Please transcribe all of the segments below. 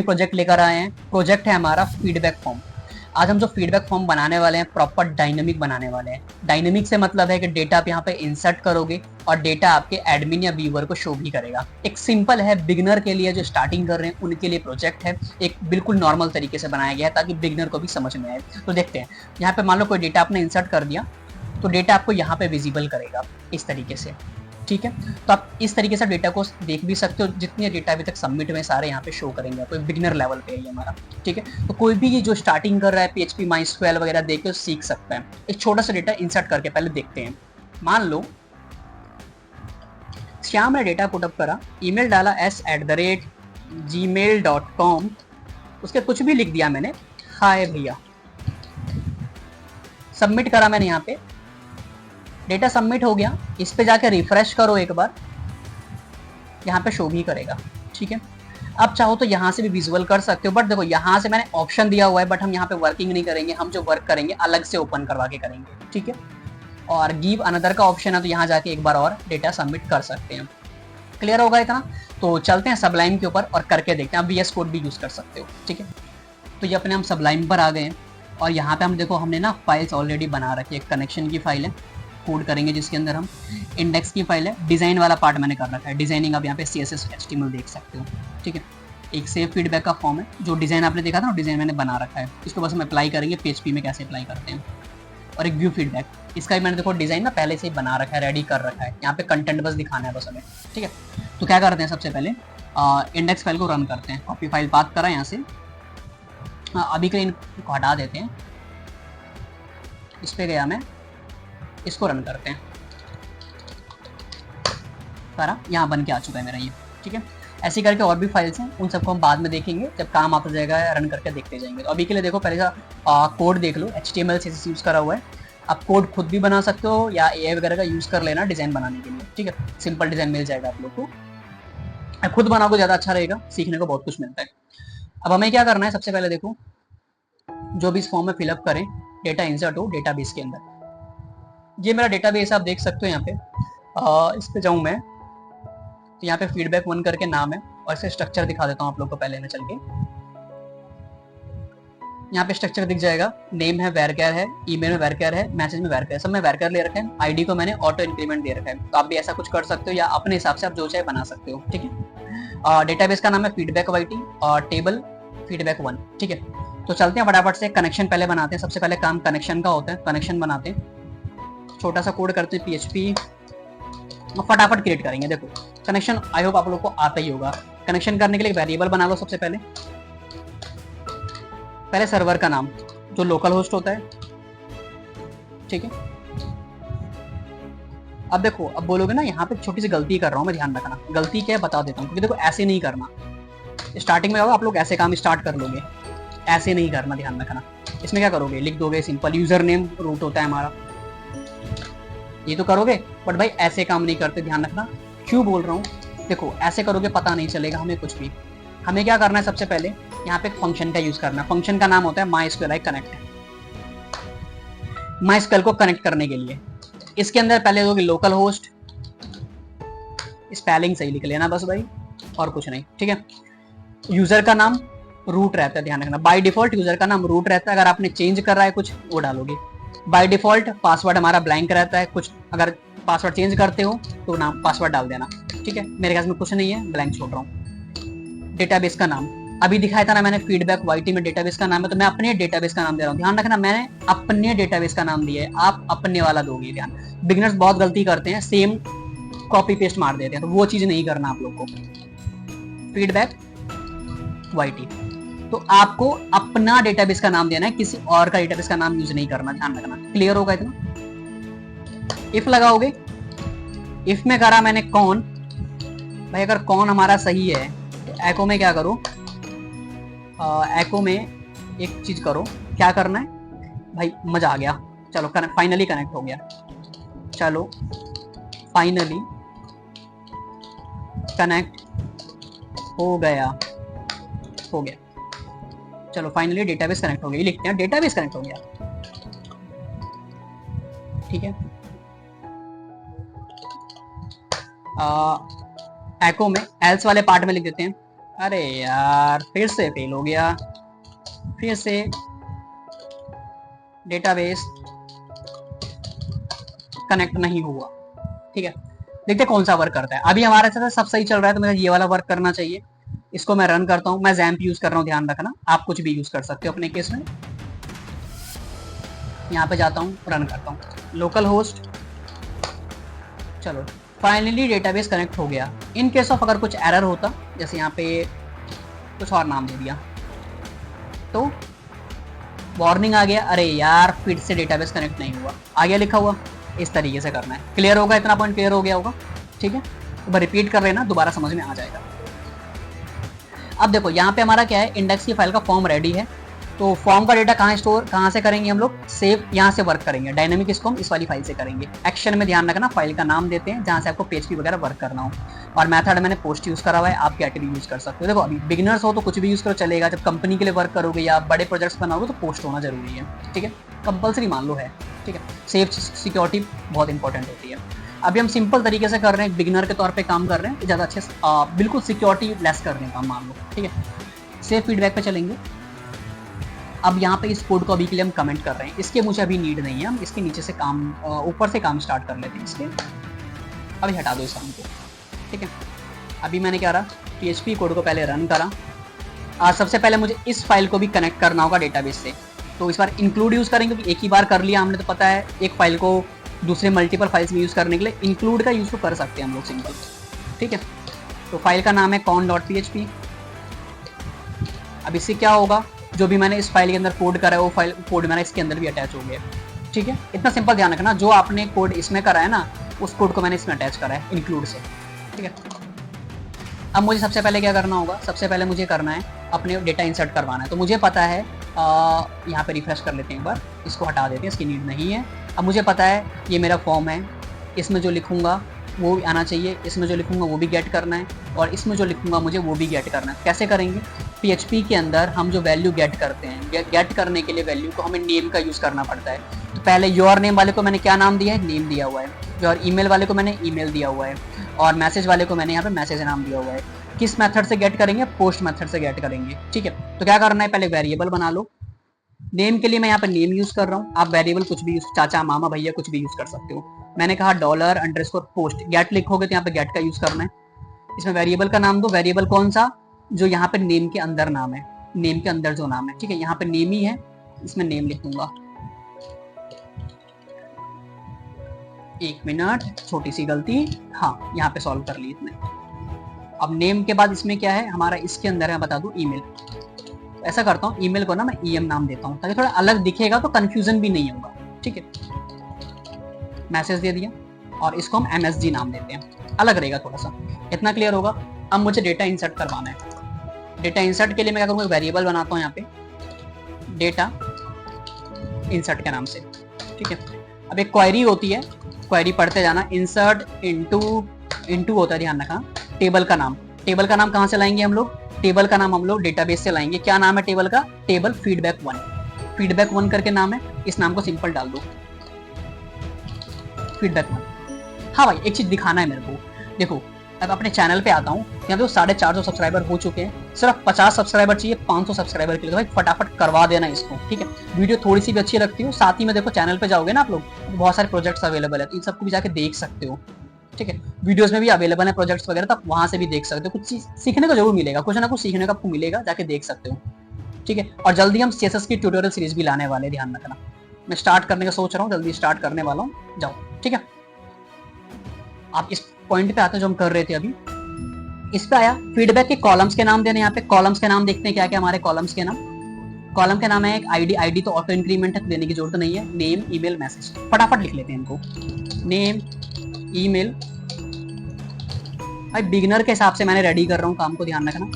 Project लेकर आए हैं। प्रोजेक्ट है हमारा फीडबैक फॉर्म। आज हम जो फीडबैक फॉर्म बनाने वाले हैं प्रॉपर डायनेमिक बनाने वाले हैं। डायनेमिक से मतलब है कि डेटा आप यहाँ पे इंसर्ट करोगे और डेटा आपके एडमिन या व्यूअर को शो भी करेगा। एक सिंपल है, बिगिनर के लिए जो स्टार्टिंग कर रहे हैं उनके लिए प्रोजेक्ट है। एक बिल्कुल नॉर्मल तरीके से बनाया गया है ताकि बिगिनर को भी समझ में आए। तो देखते हैं, यहाँ पे मान लो कोई डेटा आपने इंसर्ट कर दिया तो डेटा आपको यहाँ पे विजिबल करेगा इस तरीके से, ठीक है। तो आप इस तरीके से डेटा को देख भी सकते हो। जितने डेटा अभी तक सबमिट में सारे यहाँ पे शो करेंगे आपको। बिगिनर लेवल पे है ये हमारा, ठीक है। तो कोई भी ये जो स्टार्टिंग कर रहा है PHP MySQL वगैरह देख के सीख सकता है। एक छोटा सा डेटा इंसर्ट करके पहले देखते हैं। मान लो श्याम ने डेटा पुटअप करा, ईमेल डाला s@gmail.com, उसके कुछ भी लिख दिया मैंने, हाय भैया, सबमिट करा मैंने। यहाँ पे डेटा सबमिट हो गया। इस पे जाके रिफ्रेश करो एक बार, यहाँ पे शो भी करेगा, ठीक है। अब चाहो तो यहाँ से भी विजुअल कर सकते हो, बट देखो यहाँ से मैंने ऑप्शन दिया हुआ है, बट हम यहाँ पे वर्किंग नहीं करेंगे। हम जो वर्क करेंगे अलग से ओपन करवा के करेंगे, ठीक है। और गिव अनदर का ऑप्शन है, तो यहाँ जाके एक बार और डेटा सबमिट कर सकते हैं। क्लियर होगा इतना? तो चलते हैं सबलाइम के ऊपर और करके देखते हैं। आप VS कोड भी यूज कर सकते हो, ठीक है। तो ये अपने हम सबलाइम पर आ गए हैं और यहाँ पे हम देखो हमने ना फाइल्स ऑलरेडी बना रखी है। कनेक्शन की फाइल है, कोड करेंगे जिसके अंदर हम, इंडेक्स की फाइल है, डिजाइन वाला पार्ट मैंने कर रखा है। डिजाइनिंग आप यहाँ पे CSS HTML देख सकते हो, ठीक है। एक सेव फीडबैक का फॉर्म है, जो डिजाइन आपने देखा था ना, डिजाइन मैंने बना रखा है। इसको बस हम अप्लाई करेंगे PHP में कैसे अप्लाई करते हैं। और एक व्यू फीडबैक, इसका भी मैंने देखो डिजाइन ना पहले से ही बना रखा है, रेडी कर रखा है। यहाँ पे कंटेंट बस दिखाना है बस हमें, ठीक है। तो क्या करते हैं, सबसे पहले इंडेक्स फाइल को रन करते हैं। कॉपी फाइल पाथ करा यहाँ से, अभी के इनको हटा देते हैं। इस पे गया मैं, इसको रन करते हैं। सारा यहाँ बन के आ चुका है मेरा ये, ठीक है। ऐसे करके और भी फाइल्स हैं, उन सबको हम बाद में देखेंगे जब काम आता जाएगा, रन करके देखते जाएंगे। तो अभी के लिए देखो पहले का कोड देख लो। HTML CSS यूज करा हुआ है। आप कोड खुद भी बना सकते हो या AI वगैरह का यूज कर लेना डिजाइन बनाने के लिए, ठीक है। सिंपल डिजाइन मिल जाएगा आप लोग को। खुद बनाओगे ज्यादा अच्छा रहेगा, सीखने को बहुत कुछ मिलता है। अब हमें क्या करना है, सबसे पहले देखो जो भी इस फॉर्म में फिलअप करें, डेटा इंसर्ट हो डेटाबेस के अंदर। ये मेरा डेटाबेस आप देख सकते हो यहाँ पे। इस पे जाऊँ मैं तो यहाँ पे फीडबैक 1 करके नाम है और इसे स्ट्रक्चर दिखा देता हूँ आप लोग को पहले में चल के। यहाँ पे स्ट्रक्चर दिख जाएगा। नेम है varchar है, ईमेल में varchar है, मैसेज में varchar है, सब में varchar ले रखे हैं। आईडी को मैंने ऑटो इंक्रीमेंट दे रखा है। तो आप भी ऐसा कुछ कर सकते हो या अपने हिसाब से आप जो चाहे बना सकते हो, ठीक है। डेटाबेस का नाम है फीडबैक YT और टेबल फीडबैक 1, ठीक है। तो चलते हैं फटाफट से, कनेक्शन पहले बनाते हैं। सबसे पहले काम कनेक्शन का होता है, कनेक्शन बनाते हैं। छोटा सा कोड करते हैं PHP, फटाफट क्रिएट करेंगे। देखो कनेक्शन आई होप आप लोग को आता ही होगा। कनेक्शन करने के लिए वेरिएबल बना लो सबसे पहले। पहले सर्वर का नाम जो लोकल होस्ट होता है, ठीक है। अब देखो, अब बोलोगे ना यहाँ पे छोटी सी गलती कर रहा हूँ मैं, ध्यान रखना। गलती क्या है बता देता हूँ, क्योंकि देखो ऐसे नहीं करना। स्टार्टिंग में आप लोग ऐसे काम स्टार्ट कर लोगे, ऐसे नहीं करना, ध्यान रखना। इसमें क्या करोगे, लिख दोगे सिंपल यूजर नेम रूट होता है हमारा, ये तो करोगे। बट भाई ऐसे काम नहीं करते, ध्यान रखना। क्यों बोल रहा हूँ, देखो ऐसे करोगे पता नहीं चलेगा हमें कुछ भी। हमें क्या करना है, सबसे पहले यहाँ पे एक फंक्शन का यूज करना है। फंक्शन का नाम होता है MySQL कनेक्ट। MySQL को कनेक्ट करने के लिए इसके अंदर पहले दोगे लोकल होस्ट, स्पेलिंग सही लिख लेना बस भाई, और कुछ नहीं, ठीक है। यूजर का नाम रूट रहता है, ध्यान रखना। बाय डिफॉल्ट यूजर का नाम रूट रहता है। अगर आपने चेंज कर रहा है कुछ, वो डालोगे। बाय डिफॉल्ट पासवर्ड हमारा ब्लैंक रहता है। कुछ अगर पासवर्ड चेंज करते हो तो नाम पासवर्ड डाल देना, ठीक है। मेरे पास में कुछ नहीं है, ब्लैंक छोड़ रहा हूँ। डेटाबेस का नाम अभी दिखाया था ना मैंने, फीडबैक YT में डेटाबेस का नाम है, तो मैं अपने डेटाबेस का नाम दे रहा हूँ। ध्यान रखना, मैंने अपने डेटाबेस का नाम दिया है, आप अपने वाला दोगे। ध्यान, बिगिनर्स बहुत गलती करते हैं, सेम कॉपी पेस्ट मार देते हैं, तो वो चीज नहीं करना आप लोग को। फीडबैक YT, तो आपको अपना डेटाबेस का नाम देना है, किसी और का डेटाबेस का नाम यूज नहीं करना, ध्यान रखना। क्लियर होगा इतना? इफ लगाओगे, इफ में करा मैंने कौन, भाई अगर कौन हमारा सही है तो एको में क्या करो, एको में एक चीज करो। क्या करना है भाई, मजा आ गया। चलो फाइनली कनेक्ट हो गया। चलो फाइनली कनेक्ट हो गया, हो गया। चलो फाइनली डेटाबेस कनेक्ट हो गया, लिखते हैं डेटाबेस कनेक्ट हो गया, ठीक है। एको में एल्स वाले पार्ट में लिख देते हैं अरे यार फिर से फेल हो गया, फिर से डेटाबेस कनेक्ट नहीं हुआ। ठीक है, देखते कौन सा वर्क करता है। अभी हमारे साथ सब सही चल रहा है, तो मेरा ये वाला वर्क करना चाहिए। इसको मैं रन करता हूँ, मैं जैम्प यूज कर रहा हूँ, ध्यान रखना आप कुछ भी यूज कर सकते हो अपने केस में। यहाँ पे जाता हूँ, रन करता हूँ, लोकल होस्ट। चलो फाइनली डेटाबेस कनेक्ट हो गया। इन केस ऑफ अगर कुछ एरर होता, जैसे यहाँ पे कुछ और नाम दे दिया, तो वार्निंग आ गया, अरे यार फिर से डेटाबेस कनेक्ट नहीं हुआ, आ गया लिखा हुआ। इस तरीके से करना है। क्लियर होगा, इतना पॉइंट क्लियर हो गया होगा। ठीक है, तो रिपीट कर लेना, दोबारा समझ में आ जाएगा। अब देखो यहाँ पे हमारा क्या है, इंडेक्स की फाइल का फॉर्म रेडी है। तो फॉर्म का डेटा कहाँ से करेंगे हम लोग, सेव यहाँ से वर्क करेंगे। डायनेमिक इसको हम इस वाली फाइल से करेंगे। एक्शन में ध्यान रखना, फाइल का नाम देते हैं जहाँ से आपको PHP वगैरह वर्क करना हो। और मेथड मैंने पोस्ट यूज करा हुआ है, आप गेट भी यूज कर सकते हो। देखो अभी बिगिनर्स हो तो कुछ भी यूज करो चलेगा, जब कंपनी के लिए वर्क करोगे या बड़े प्रोजेक्ट्स बनाओगे तो पोस्ट होना जरूरी है। ठीक है, कंपल्सरी मान लो है। ठीक है, सेफ सिक्योरिटी बहुत इंपॉर्टेंट होती है। अभी हम सिंपल तरीके से कर रहे हैं, बिगिनर के तौर पे काम कर रहे हैं, ज़्यादा अच्छे बिल्कुल सिक्योरिटी लेस कर रहे हैं काम, मान लो। ठीक है, सेव फीडबैक पे चलेंगे। अब यहाँ पे इस कोड को अभी के लिए हम कमेंट कर रहे हैं, इसके मुझे अभी नीड नहीं है, हम इसके नीचे से काम ऊपर से काम स्टार्ट कर लेते हैं इसके। अभी हटा दो इस काम को। ठीक है, अभी मैंने क्या रहा, PHP कोड को पहले रन करा। सबसे पहले मुझे इस फाइल को भी कनेक्ट करना होगा डेटाबेस से, तो इस बार इंक्लूड यूज़ करेंगे, क्योंकि एक ही बार कर लिया हमने तो पता है एक फाइल को दूसरे मल्टीपल फाइल्स में यूज़ करने के लिए इंक्लूड का यूज़ तो कर सकते हैं हम लोग सिंपल। ठीक है, तो फाइल का नाम है con.php। अब इससे क्या होगा, जो भी मैंने इस फाइल के अंदर कोड करा है वो फाइल कोड मेरा इसके अंदर भी अटैच हो गया। ठीक है, इतना सिंपल ध्यान रखना, जो आपने कोड इसमें करा है ना, उस कोड को मैंने इसमें अटैच करा है इंक्लूड से। ठीक है, अब मुझे सबसे पहले क्या करना होगा, सबसे पहले मुझे करना है अपने डेटा इंसर्ट करवाना है। तो मुझे पता है, यहाँ पे रिफ्रेश कर लेते हैं एक बार, इसको हटा देते हैं, इसकी नीड नहीं है। अब मुझे पता है ये मेरा फॉर्म है, इसमें जो लिखूंगा वो भी आना चाहिए, इसमें जो लिखूंगा वो भी गेट करना है, और इसमें जो लिखूंगा मुझे वो भी गेट करना है। कैसे करेंगे, PHP के अंदर हम जो वैल्यू गेट करते हैं, गेट करने के लिए वैल्यू को हमें नेम का यूज़ करना पड़ता है। तो पहले योर नेम वाले को मैंने क्या नाम दिया है, नेम दिया हुआ है। योर ईमेल वाले को मैंने ईमेल दिया हुआ है, और मैसेज वाले को मैंने यहाँ पे मैसेज नाम दिया हुआ है। किस मेथड से गेट करेंगे, पोस्ट मेथड से गेट करेंगे। ठीक है, तो क्या करना है, पहले वेरिएबल बना लो। नेम के लिए मैं यहाँ पे नेम यूज कर रहा हूँ, आप वेरिएबल कुछ भी यूज, चाचा मामा भैया कुछ भी यूज कर सकते हो। मैंने कहा $_पोस्ट, गेट लिखोगे तो यहाँ पे गेट का यूज करना है। इसमें वेरिएबल का नाम दो, वेरिएबल कौन सा, जो यहाँ पे नेम के अंदर नाम है, नेम के अंदर जो नाम है। ठीक है, यहाँ पे नेम ही है, इसमें नेम लिखूंगा। एक मिनट, छोटी सी गलती, हाँ यहाँ पे सॉल्व कर ली इसने। अब नेम के बाद इसमें क्या है हमारा, इसके अंदर मैं बता दूं ईमेल। ऐसा करता हूँ, ईमेल को ना मैं EM नाम देता हूँ, ताकि थोड़ा अलग दिखेगा तो कंफ्यूजन भी नहीं होगा। ठीक है, मैसेज दे दिया, और इसको हम MSG नाम देते हैं, अलग रहेगा थोड़ा सा। इतना क्लियर होगा। अब मुझे डेटा इंसर्ट करवाना है। डेटा इंसर्ट के लिए मैं क्या करूँगा, वेरिएबल बनाता हूँ यहाँ पे डेटा इंसर्ट के नाम से। ठीक है, अब एक क्वेरी होती है, क्वेरी पढ़ते जाना, इंसर्ट इनटू होता है, ध्यान रखना। टेबल का नाम, टेबल का नाम कहाँ से लाएंगे हम लोग, टेबल का नाम हम लोग डेटाबेस से लाएंगे। क्या नाम है टेबल का, टेबल feedback1, feedback1 करके नाम है। इस नाम को सिंपल डाल दो, feedback1। हाँ भाई, एक चीज दिखाना है मेरे को, देखो अब अपने चैनल पे आता हूँ, यहाँ पे 450 सब्सक्राइबर हो चुके हैं, सिर्फ 50 सब्सक्राइबर चाहिए 500 सब्सक्राइबर के लिए। तो भाई फटाफट करवा देना इसको। ठीक है, वीडियो थोड़ी सी भी अच्छी लगती हो, साथ ही में देखो चैनल पे जाओगे ना आप लोग, बहुत सारे प्रोजेक्ट्स अवेलेबल है, तो इन सबको भी जाके देख सकते हो। ठीक है, वीडियोस में भी अवेलेबल है प्रोजेक्ट्स वगैरह, तो आप वहां से भी देख सकते हो, कुछ सीखने को जरूर मिलेगा, कुछ ना कुछ सीखने को आपको मिलेगा, जाके देख सकते हो। ठीक है, और जल्दी हम CSS की ट्यूटोरियल सीरीज भी लाने वाले, ध्यान रखना। मैं स्टार्ट करने का सोच रहा हूँ, जल्दी स्टार्ट करने वाला हूँ, जाओ। ठीक है, आप इस पॉइंट पे आते हैं जो हम कर रहे थे अभी, इस पे आया फीडबैक के कॉलम्स के नाम देने। यहाँ पे कॉलम्स के नाम देखते हैं क्या क्या हमारे कॉलम्स के नाम। कॉलम के नाम है एक आईडी तो ऑटो इंक्रीमेंट है, देने की जरूरत नहीं है। नेम, ईमेल, मैसेज, फटाफट लिख लेते हैं इनको। नेम, ईमेल, भाई बिगिनर के हिसाब से मैंने रेडी कर रहा हूँ काम को, ध्यान रखना।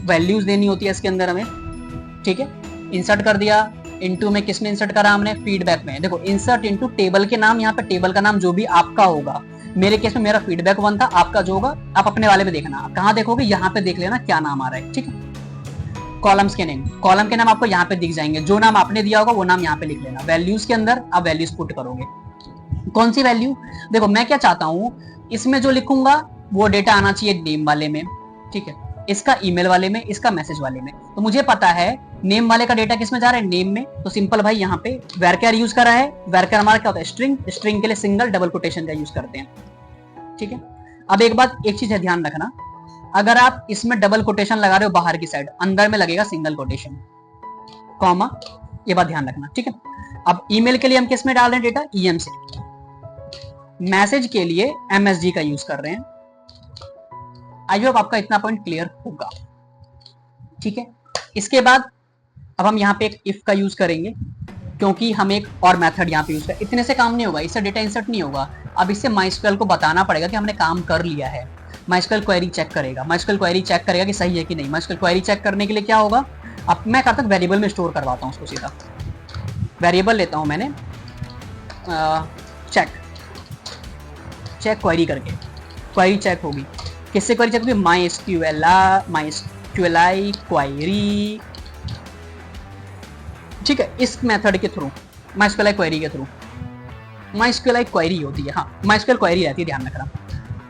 वैल्यूज देनी होती है इसके अंदर हमें। ठीक है, इंसर्ट कर दिया, इनटू में किसमें इंसर्ट करा हमने, फीडबैक में। देखो इंसर्ट इनटू टेबल के नाम, यहाँ पे टेबल का नाम जो भी आपका होगा, मेरे केस में मेरा feedback1 था, आपका जो होगा आप अपने वाले में देखना। आप कहाँ देखोगे, यहाँ पे देख लेना क्या नाम आ रहा है। ठीक है, कॉलम्स के नेम, कॉलम के नाम आपको यहाँ पे दिख जाएंगे, जो नाम आपने दिया होगा वो नाम यहाँ पे लिख लेना। वैल्यूज के अंदर आप वैल्यूज पुट करोगे, कौन सी वैल्यू, देखो मैं क्या चाहता हूँ, इसमें जो लिखूंगा वो डेटा आना चाहिए नेम वाले में। ठीक है, इसका ईमेल वाले में, इसका मैसेज वाले में। तो मुझे पता है नेम वाले का डेटा किस में जा रहा है, नेम में। तो सिंपल भाई यहाँ पे वेरचर यूज करा है। वेरचर हमारा क्या होता है, स्ट्रिंग। स्ट्रिंग के लिए सिंगल डबल कोटेशन का यूज करते हैं, ठीक है। अब एक बात, एक चीज है ध्यान रखना, अगर आप इसमें डबल कोटेशन लगा रहे हो बाहर की साइड, अंदर में लगेगा सिंगल कोटेशन, कॉमा, ये बात ध्यान रखना, ठीक है। अब ईमेल के लिए हम किस में डाल रहे हैं डेटा, ईएम से। मैसेज के लिए एमएसजी का यूज कर रहे हैं। आई होप आपका इतना पॉइंट क्लियर होगा, ठीक है। इसके बाद अब हम यहाँ पे एक इफ का यूज करेंगे, क्योंकि हम एक और मेथड यहाँ पे यूज करें। इतने से काम नहीं होगा, इससे डेटा इंसर्ट नहीं होगा। अब इससे माइस्क्वेल को बताना पड़ेगा कि हमने काम कर लिया है। माइस्क्वेल क्वेरी चेक करेगा, माइस्क्वेल क्वेरी चेक करेगा कि सही है कि नहीं। माइस्क्वेल क्वेरी चेक करने के लिए क्या होगा, अब मैं करता हूँ वेरिएबल में स्टोर करवाता हूँ उसको सीधा। वेरिएबल लेता हूँ मैंने चेक, चेक क्वेरी करके, क्वेरी चेक होगी। किससे क्वेरी चेक होगी, माइस्क्यूएल क्वेरी, ठीक है। इस मेथड के थ्रू, माइस्क्यूएल क्वेरी के थ्रू, माइस्क्यूएल क्वेरी होती है, हाँ माइस्क्यूएल क्वेरी रहती है, ध्यान रखना।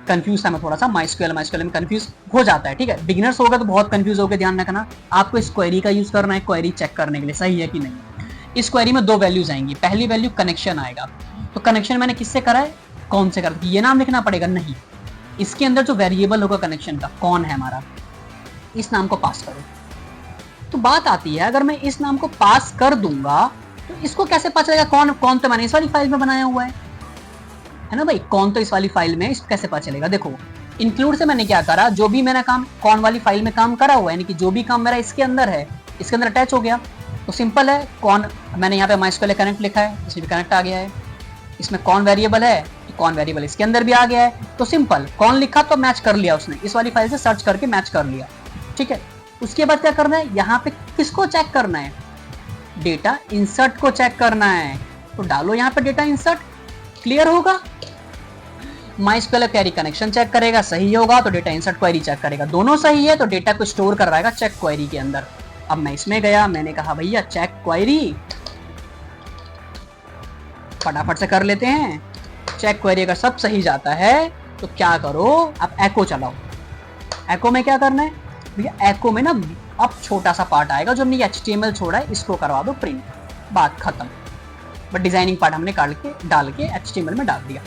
कंफ्यूज था मैं थोड़ा सा, माइस्क्यूएल में कंफ्यूज हो जाता है, ठीक है। बिगिनर्स होगा तो बहुत कंफ्यूज होकर, ध्यान रखना। आपको इस क्वेरी का यूज करना है क्वेरी चेक करने के लिए सही है कि नहीं। इस क्वेरी में दो वैल्यूज आएंगी। पहली वैल्यू कनेक्शन आएगा, तो कनेक्शन मैंने किससे करा है, कौन से करा, ये नाम लिखना पड़ेगा, नहीं। इसके अंदर जो वेरिएबल होगा कनेक्शन का, कौन है हमारा, इस नाम को पास करो। तो बात आती है, अगर मैं इस नाम को पास कर दूंगा तो इसको कैसे पता चलेगा कौन कौन, तो मैंने इस वाली फाइल में बनाया हुआ है ना भाई, कौन तो इस वाली फाइल में, इसको कैसे पता चलेगा। देखो इंक्लूड से मैंने क्या करा, जो भी मैंने काम कौन वाली फाइल में काम करा हुआ है, यानी कि जो भी काम मेरा इसके अंदर है, इसके अंदर अटैच हो गया। तो सिंपल है, कौन, मैंने यहाँ पे माइस्क्यूएल कनेक्ट लिखा है, इसमें भी कनेक्ट आ गया है। इसमें कौन वेरिएबल है, तो कौन वेरिएबल इसके अंदर भी आ गया है। तो सिंपल, कौन लिखा तो मैच कर लिया उसने, इस वाली फाइल से सर्च करके मैच कर लिया, ठीक है। उसके बाद क्या करना है, यहाँ पे किसको चेक करना है, डेटा इंसर्ट को चेक करना है। तो डालो यहाँ पे डेटा इंसर्ट, क्लियर होगा। माइस्क्यूएल क्वेरी कनेक्शन चेक करेगा, सही होगा तो डेटा इंसर्ट क्वेरी चेक करेगा, दोनों सही है तो डेटा को स्टोर करवाएगा चेक क्वेरी के अंदर। अब मैं इसमें गया, मैंने कहा भैया चेक क्वेरी, फटाफट से कर लेते हैं। चेक क्वेरी अगर सब सही जाता है तो क्या करो, अब एको चलाओ। एको में क्या करना है भैया, एको में ना अब छोटा सा पार्ट आएगा जो हमने HTML छोड़ा है, इसको करवा दो प्रिंट, बात खत्म। बट डिजाइनिंग पार्ट हमने डाल के HTML में डाल दिया,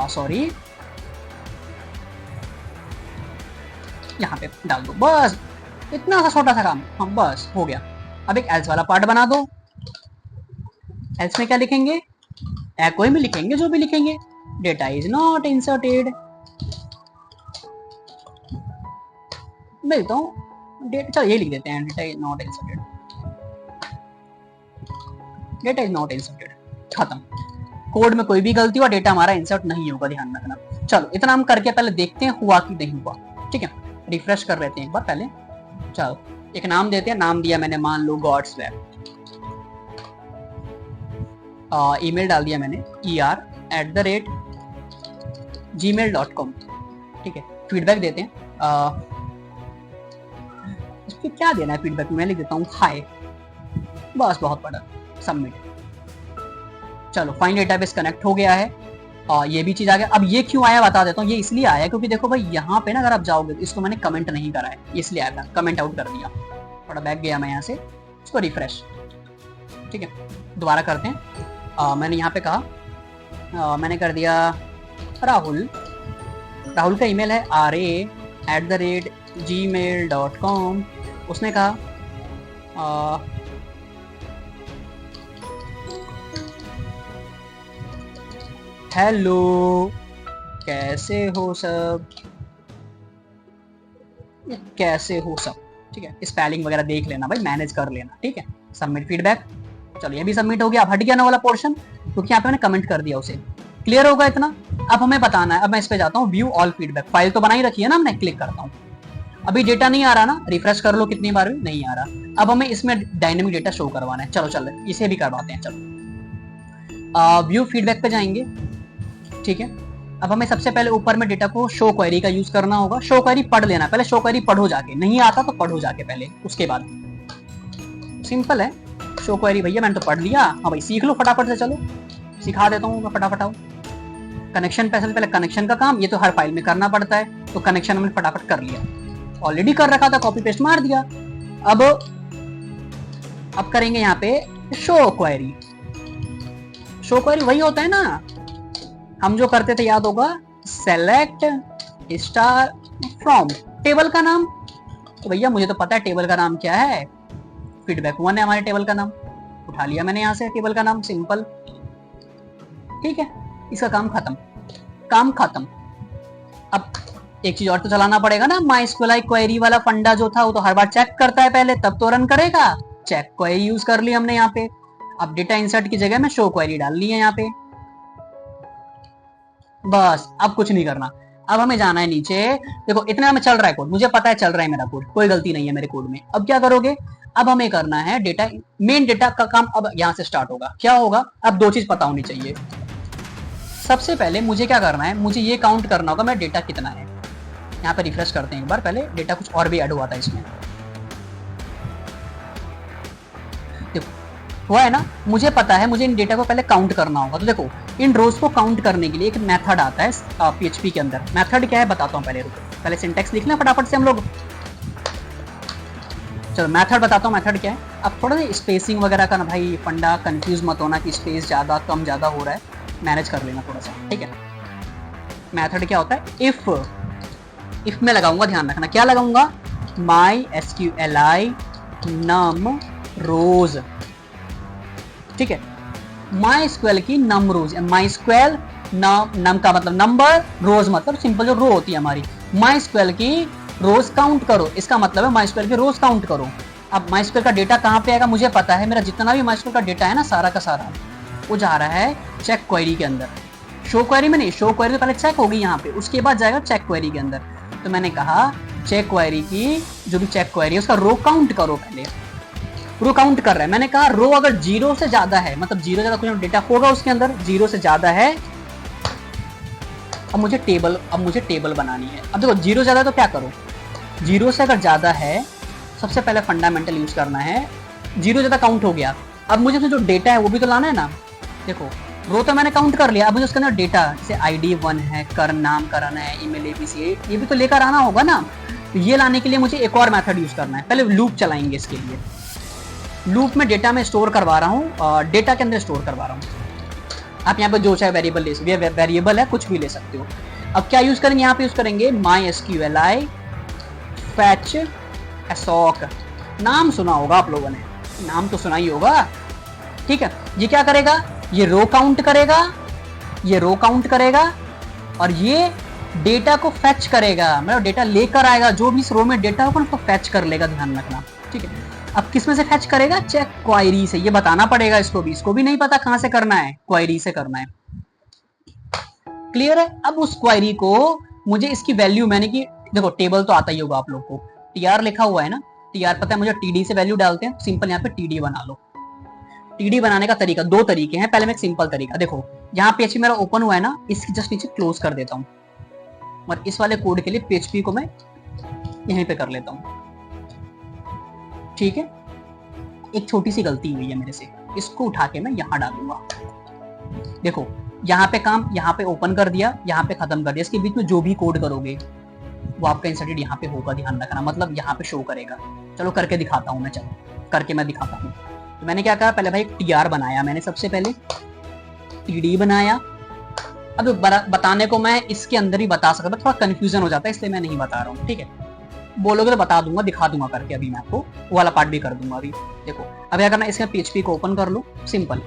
सॉरी यहाँ पे डाल दो, बस इतना सा छोटा सा काम, हाँ बस हो गया। अब एक एल्स वाला पार्ट बना दो। एल्स में क्या लिखेंगे, एको में लिखेंगे, जो भी लिखेंगे, डेटा इज नॉट इंसर्टेड। मिलता हूँ डेटा, चलो ये लिख देते हैं, data is not inserted, data is not inserted, खत्म। कोड में कोई भी गलती हुआ, डेटा हमारा इंसर्ट नहीं होगा, ध्यान रखना। चलो इतना हम करके पहले देखते हैं हुआ कि नहीं हुआ, ठीक है। रिफ्रेश कर लेते हैं एक बार पहले। चलो एक नाम देते हैं, नाम दिया मैंने, मान लो गॉड्स वेब। ईमेल डाल दिया मैंने er@gmail.com, ठीक है। फीडबैक देते हैं, इसको क्या देना है फीडबैक में, मैं लिख देता हूँ हाय, बस बहुत बड़ा, सबमिट। चलो फाइंड डेटाबेस कनेक्ट हो गया है, ये भी चीज आ गया। अब ये क्यों आया बता देता हूँ, ये इसलिए आया क्योंकि देखो भाई यहाँ पे ना अगर आप जाओगे, इसको मैंने कमेंट नहीं करा है, इसलिए आया था, कमेंट आउट कर दिया। थोड़ा बैक गया मैं यहाँ से, इसको रिफ्रेश, ठीक है, दोबारा करते हैं। मैंने यहाँ पे कहा, मैंने कर दिया राहुल, राहुल का ईमेल है ra@gmail.com। उसने कहा हेलो कैसे हो सब, कैसे हो सब, ठीक है। स्पेलिंग वगैरह देख लेना भाई, मैनेज कर लेना, ठीक है। सबमिट फीडबैक, चलो ये भी सबमिट हो गया। अब हट गया ना वाला पोर्शन, क्योंकि यहाँ पे मैंने कमेंट कर दिया उसे, क्लियर होगा इतना। अब हमें बताना है, अब मैं इस पे जाता हूँ, व्यू ऑल फीडबैक, फाइल तो बनाई रखी है ना हमने, क्लिक करता हूँ। अभी डेटा नहीं आ रहा ना, रिफ्रेश कर लो कितनी बार भी नहीं आ रहा। अब हमें इसमें डायनेमिक डेटा शो करवाना है, चलो चलो इसे भी करवाते हैं। चलो व्यू फीडबैक पे जाएंगे, ठीक है। अब हमें सबसे पहले ऊपर में डेटा को शो क्वेरी का यूज करना होगा। शो क्वेरी पढ़ लेना, पहले शो क्वेरी पढ़ो जाके, नहीं आता तो पढ़ो जाके पहले, उसके बाद सिंपल है। शो क्वेरी भैया मैंने तो पढ़ लिया, हाँ भाई सीख लो फटाफट से, चलो सिखा देता हूँ मैं फटाफट। आओ कनेक्शन, पहले कनेक्शन का काम, ये तो हर फाइल में करना पड़ता है, तो कनेक्शन हमने फटाफट कर लिया। ऑलरेडी कर रखा था, कॉपी पेस्ट मार दिया। अब करेंगे यहाँ पे शो क्वेरी। शो क्वेरी वही होता है ना, हम जो करते थे याद होगा, सेलेक्ट स्टार फ्रॉम टेबल का नाम। तो भैया मुझे तो पता है टेबल का नाम क्या है, फीडबैक 1 है हमारे टेबल का नाम, उठा लिया मैंने यहाँ से टेबल का नाम, सिंपल। ठीक है, इसका काम खत्म, काम खत्म। अब एक चीज और तो चलाना पड़ेगा ना, MySQL क्वेरी वाला फंडा जो था वो तो हर बार चेक करता है पहले, तब तो रन करेगा। चेक क्वेरी यूज कर ली हमने यहाँ पे। अब डेटा इंसर्ट की जगह में शो क्वेरी डाल ली है यहाँ पे, बस। अब कुछ नहीं करना, अब हमें जाना है नीचे। देखो इतना में चल रहा है कोड, मुझे पता है चल रहा है मेरा कोड, कोई गलती नहीं है मेरे कोड में। अब क्या करोगे, अब हमें करना है डेटा, मेन डेटा का काम अब यहाँ से स्टार्ट होगा। क्या होगा, अब दो चीज पता होनी चाहिए। सबसे पहले मुझे क्या करना है, मुझे ये काउंट करना होगा मेरा डेटा कितना है। यहाँ पे रिफ्रेश करते हैं एक बार, पहले डेटा कुछ और भी ऐड हुआ था इसमें, देखो हुआ है ना। मुझे पता है मुझे इन डेटा को पहले काउंट करना होगा। तो देखो इन रोज को काउंट करने के लिए एक मेथड आता है PHP के अंदर। मेथड क्या है बताता हूँ, पहले सिंटैक्स लिख लें फटाफट से हम लोग। चलो मेथड बताता हूँ, मेथड क्या है। अब थोड़ा सा स्पेसिंग वगैरह का ना भाई फंडा, कंफ्यूज मत होना कि स्पेस ज्यादा कम ज्यादा हो रहा है, मैनेज कर लेना थोड़ा सा, ठीक है। मेथड क्या होता है, इफ में लगाऊंगा, ध्यान रखना क्या लगाऊंगा, MySQLi num rows, ठीक है। MySQL की num rows, MySQL num का मतलब नंबर, रोज मतलब सिंपल जो रो होती है हमारी। MySQL की रोज काउंट करो, इसका मतलब है MySQL की रोज काउंट करो। अब MySQL का डेटा कहाँ पे आएगा, मुझे पता है मेरा जितना भी MySQL का डेटा है ना, सारा का सारा वो जा रहा है चेक क्वेरी के अंदर। शो क्वेरी में नहीं, शो क्वेरी तो पहले चेक होगी यहाँ पे, उसके बाद जाएगा चेक क्वेरी के अंदर। तो मैंने कहा चेक क्वेरी की जो भी चेक क्वेरी है उसका रो काउंट करो, पहले रो काउंट कर रहा है। मैंने कहा रो अगर 0 से ज्यादा है, मतलब 0 ज्यादा कुछ डेटा होगा उसके अंदर, 0 से ज्यादा है। अब मुझे टेबल बनानी है। अब देखो 0 ज्यादा तो क्या करो, 0 से अगर ज्यादा है, सबसे पहले फंडामेंटल यूज करना है। 0 ज्यादा काउंट हो गया, अब मुझे जो डेटा है वो भी तो लाना है ना। देखो रो तो मैंने काउंट कर लिया, अब मुझे उसके अंदर डेटा जैसे ID 1 है, करण नाम करण है, ईमेल ABC, ये भी तो लेकर आना होगा ना। तो ये लाने के लिए मुझे एक और मेथड यूज करना है। पहले लूप चलाएंगे इसके लिए। लूप में डेटा में स्टोर करवा रहा हूँ, और डेटा के अंदर स्टोर करवा रहा हूँ। आप यहाँ पे जो चाहे वेरिएबल ले सकते हो, वेरिएबल है कुछ भी ले सकते हो। अब क्या यूज करेंगे, यहाँ पे यूज करेंगे MySQLi fetch assoc। नाम सुना होगा आप लोगों ने, नाम तो सुना ही होगा, ठीक है। ये क्या करेगा, ये रो काउंट करेगा, ये रो काउंट करेगा, और ये डेटा को फेच करेगा, मतलब डेटा लेकर आएगा, जो भी इस रो में डेटा होगा उसको फेच कर लेगा, ध्यान रखना, ठीक है। अब किस में से फेच करेगा, चेक क्वेरी से। ये बताना पड़ेगा इसको भी नहीं पता कहां से करना है, क्वेरी से करना है, क्लियर है। अब उस क्वेरी को मुझे इसकी वैल्यू, मैंने की देखो टेबल तो आता ही होगा आप लोग को, TR लिखा हुआ है ना, TR पता है मुझे, TD से वैल्यू डालते हैं, सिंपल यहाँ पे TD बना लो। TD बनाने का तरीका, दो तरीके हैं। पहले मैं एक सिंपल तरीका, देखो यहाँ PHP मेरा ओपन हुआ है ना, इसकी जस्ट नीचे क्लोज कर देता हूँ, और इस वाले कोड के लिए PHP को मैं यहीं पे कर लेता हूँ, ठीक है। एक छोटी सी गलती हुई है मेरे से, इसको उठा के मैं यहाँ डालूंगा। देखो यहाँ पे काम, यहाँ पे ओपन कर दिया, यहाँ पे खत्म कर दिया, इसके बीच में जो भी कोड करोगे वो आपका इंसर्टेड यहाँ पे होगा, ध्यान रखना, मतलब यहाँ पे शो करेगा। चलो करके दिखाता हूँ मैं, चलो करके मैं दिखाता हूँ। तो मैंने क्या कहा, पहले भाई TR बनाया मैंने, सबसे पहले TD बनाया। अब बताने को मैं इसके अंदर ही बता सकता, थोड़ा कंफ्यूजन हो जाता है इसलिए मैं नहीं बता रहा हूँ, ठीक है। बोलोगे तो बता दूंगा, दिखा दूंगा करके, अभी मैं आपको वो वाला पार्ट भी कर दूंगा अभी। देखो अब क्या करना है, इसमें PHP को ओपन कर लो, सिंपल,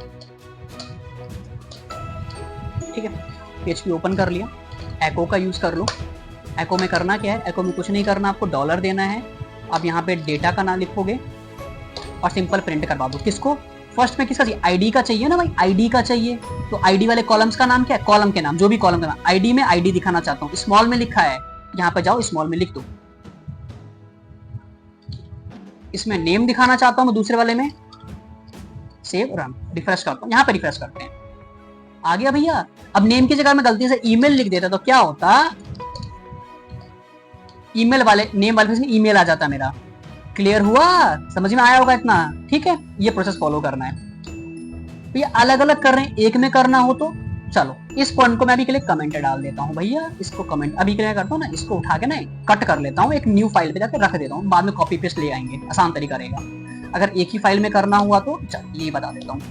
ठीक है। PHP ओपन कर लिया, एको का यूज कर लो। एको में करना क्या है, एको में कुछ नहीं करना, आपको डॉलर देना है। अब यहाँ पे डेटा का नाम लिखोगे और सिंपल प्रिंट करवा दो। किसको, फर्स्ट में किसका चाहिए, ID का चाहिए ना भाई, ID का चाहिए। तो ID वाले कॉलम्स का नाम क्या है, कॉलम के नाम, जो भी कॉलम का नाम। ID में ID दिखाना चाहता हूँ, स्मॉल में लिखा है, यहाँ पे जाओ स्मॉल में लिख दो। इसमें नेम दिखाना चाहता हूँ मैं, दूसरे वाले में सेव रन, रिफ्रेश करता हूँ, यहाँ पे रिफ्रेश करते हैं, आ गया भैया। अब नेम की जगह मैं गलती से ईमेल लिख देता तो क्या होता, ईमेल वाले नेम वाले में ईमेल आ जाता मेरा। क्लियर हुआ, समझ में आया होगा इतना, ठीक है। ये प्रोसेस फॉलो करना है। तो ये अलग अलग कर रहे हैं, एक में करना हो तो चलो इस पॉइंट को मैं अभी के लिए कमेंट डाल देता हूँ भैया, इसको कमेंट अभी के लिए करता हूँ ना, इसको उठा के ना कट कर लेता हूँ, एक न्यू फाइल पे जाकर रख देता हूँ, बाद में कॉपी पेस्ट ले आएंगे, आसान तरीका रहेगा। अगर एक ही फाइल में करना हुआ तो ये बता देता हूँ।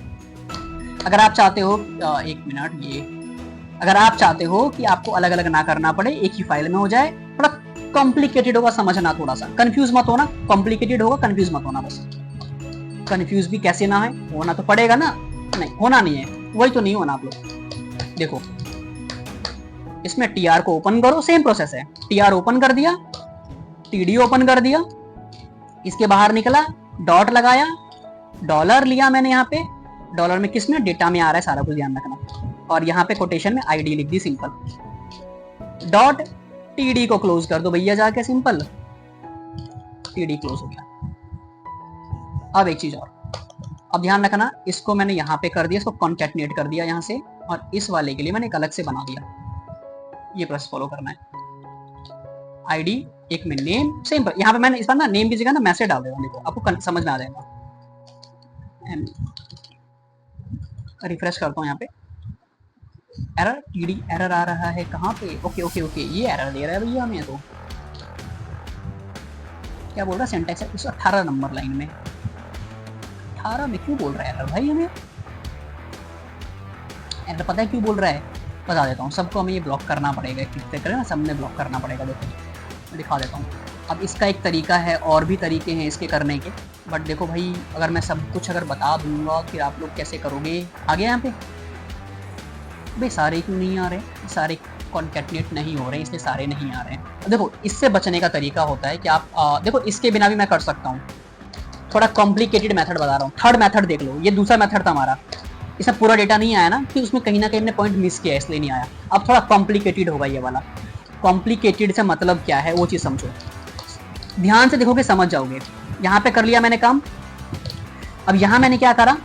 अगर आप चाहते हो एक मिनट, ये अगर आप चाहते हो कि आपको अलग अलग ना करना पड़े, एक ही फाइल में हो जाए, थोड़ा कॉम्प्लिकेटेड होगा समझना, थोड़ा सा कंफ्यूज मत होना, कॉम्प्लिकेटेड होगा कंफ्यूज मत होना, बस कंफ्यूज भी कैसे ना है, होना तो पड़ेगा ना, नहीं होना नहीं है, वही तो नहीं होना आप लोग। देखो इसमें टीआर को ओपन करो, सेम प्रोसेस है, टीआर ओपन कर दिया, टीडी ओपन कर दिया, इसके बाहर निकला, डॉट लगाया, डॉलर लिया मैंने यहाँ पे, डॉलर में किसमें डेटा में आ रहा है सारा कुछ ध्यान रखना, और यहाँ पे कोटेशन में आईडी लिख दी सिंपल, डॉट टीडी को क्लोज कर दो भैया जाके, सिंपल टीडी क्लोज हो गया। अब एक चीज और, अब ध्यान रखना, इसको मैंने यहाँ पे कर दिया, इसको कॉन्कैटिनेट कर दिया यहाँ से, और इस वाले के लिए मैंने एक अलग से बना दिया, ये प्रोसेस फॉलो करना है। आईडी एक में नेम, सेम पर यहाँ पे मैंने इस बार ना नेम की जगह ना मैसेज डाल देगा, देखो आपको समझ में आ जाएगा। रिफ्रेश करता हूँ यहाँ पे, एरर टीडी एरर आ रहा है कहाँ पे, ओके ओके ओके, ये एरर दे रहा है भैया हमें, तो क्या बोल रहा है सिंटैक्स है 118 नंबर लाइन में, 18 में क्यों बोल रहा है एरर भाई हमें, एरर पता है क्यों बोल रहा है, बता देता हूँ सबको, हमें ये ब्लॉक करना पड़ेगा, क्लिक करें ना सबने ब्लॉक करना पड़ेगा, देखो मैं दिखा देता हूँ। अब इसका एक तरीका है, और भी तरीके हैं इसके करने के, बट देखो भाई अगर मैं सब कुछ अगर बता दूंगा फिर आप लोग कैसे करोगे, आगे यहाँ पे भाई सारे क्यों नहीं आ रहे, सारे कॉन्कैटिनेट नहीं हो रहे, इसलिए सारे नहीं आ रहे हैं। देखो इससे बचने का तरीका होता है कि आप देखो इसके बिना भी मैं कर सकता हूँ, थोड़ा कॉम्प्लिकेटेड मेथड बता रहा हूँ, थर्ड मेथड देख लो, ये दूसरा मेथड था हमारा, इसमें पूरा डेटा नहीं आया ना, कि उसमें कहीं ना कहीं हमने पॉइंट मिस किया इसलिए नहीं आया। अब थोड़ा कॉम्प्लिकेटेड होगा ये वाला, कॉम्प्लिकेटेड से मतलब क्या है वो चीज़ समझो, ध्यान से देखोगे समझ जाओगे। यहाँ पे कर लिया मैंने काम, अब यहाँ मैंने क्या करा,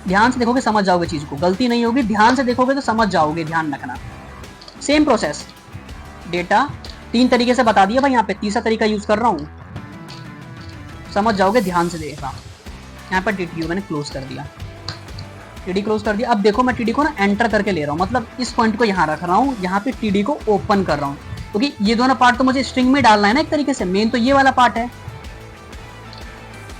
ध्यान से देखोगे समझ जाओगे चीज को, गलती नहीं होगी, ध्यान से देखोगे तो समझ जाओगे, ध्यान रखना। सेम प्रोसेस, डेटा 3 तरीके से बता दिया भाई, यहाँ पे तीसरा तरीका यूज कर रहा हूँ, समझ जाओगे, ध्यान से देखना। यहाँ पर टीडी मैंने क्लोज कर दिया, टीडी क्लोज कर दिया। अब देखो मैं टीडी को ना एंटर करके ले रहा हूँ, मतलब इस पॉइंट को यहाँ रख रहा हूँ, यहाँ पे टीडी को ओपन कर रहा हूँ, क्योंकि ये दोनों पार्ट तो मुझे स्ट्रिंग में डालना है ना एक तरीके से, मेन तो ये वाला पार्ट है,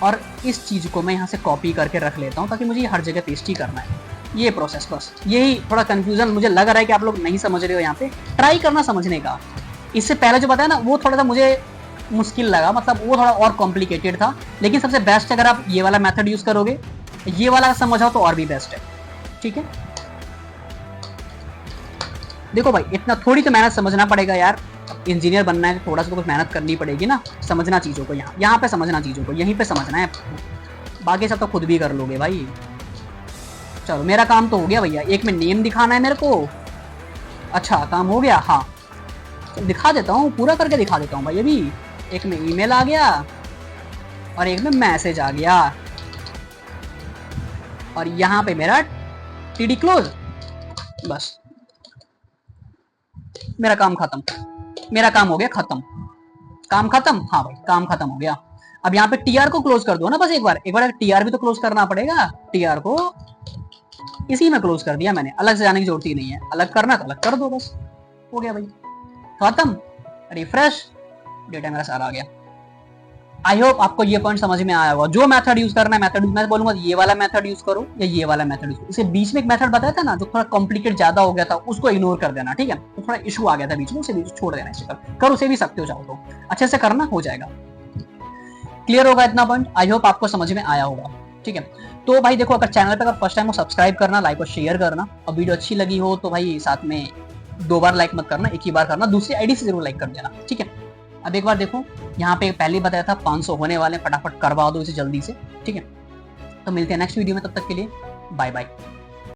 और इस चीज को मैं यहाँ से कॉपी करके रख लेता हूँ ताकि मुझे हर जगह पेस्ट ही करना है। ये प्रोसेस, बस यही थोड़ा कंफ्यूजन मुझे लग रहा है कि आप लोग नहीं समझ रहे हो, यहाँ पे ट्राई करना समझने का। इससे पहले जो बताया ना वो थोड़ा सा मुझे मुश्किल लगा, मतलब वो थोड़ा और कॉम्प्लिकेटेड था, लेकिन सबसे बेस्ट अगर आप ये वाला मेथड यूज करोगे, ये वाला समझाओ तो और भी बेस्ट है, ठीक है। देखो भाई इतना थोड़ी तो मेहनत समझना पड़ेगा यार, इंजीनियर बनना है थोड़ा सा तो कुछ मेहनत करनी पड़ेगी ना, समझना चीज़ों को, यहाँ पे समझना चीज़ों को, यहीं पे समझना है, बाकी सब तो खुद भी कर लोगे भाई। चलो मेरा काम तो हो गया भैया, एक में नेम दिखाना है मेरे को, अच्छा काम हो गया, हाँ दिखा देता हूँ, पूरा करके दिखा देता हूँ भाई। अभी एक में ईमेल आ गया और एक में मैसेज आ गया, और यहाँ पे मेरा टीडी क्लोज, बस मेरा काम खत्म, मेरा काम हो गया खत्म, काम खत्म, हाँ भाई काम खत्म हो गया। अब यहाँ पे टीआर को क्लोज कर दो ना, बस एक बार टीआर भी तो क्लोज करना पड़ेगा, टीआर को इसी में क्लोज कर दिया मैंने, अलग से जाने की जरूरत ही नहीं है, अलग करना तो अलग कर दो, बस हो गया भाई खत्म। रिफ्रेश, डेटा मेरा सारा आ गया। आई होप आपको ये पॉइंट समझ में आया होगा। जो मेथड यूज करना है मेथड मैं बोलूंगा ये वाला मेथड यूज करो या ये वाला मेथड यूज करो। इसके बीच में एक मेथड बताया था ना जो थोड़ा कॉम्प्लिकेट ज्यादा हो गया था, उसको इग्नोर कर देना, ठीक है। तो थोड़ा इशू आ गया था बीच में, उसे बीच छोड़ देना, इससे कर उसे भी सकते हो, चाहो तो अच्छे से करना, हो जाएगा। क्लियर होगा इतना पॉइंट, आई होप आपको समझ में आया होगा, ठीक है। तो भाई देखो, अगर चैनल पे अगर फर्स्ट टाइम हो सब्सक्राइब करना, लाइक और शेयर करना, और वीडियो अच्छी लगी हो तो भाई साथ में 2 बार लाइक मत करना, एक ही बार करना, दूसरी आईडी से जरूर लाइक कर देना, ठीक है। अब एक बार देखो, यहाँ पे पहले बताया था 500 होने वाले, फटाफट करवा दो इसे जल्दी से, ठीक है। तो मिलते हैं नेक्स्ट वीडियो में, तब तक के लिए बाय बाय।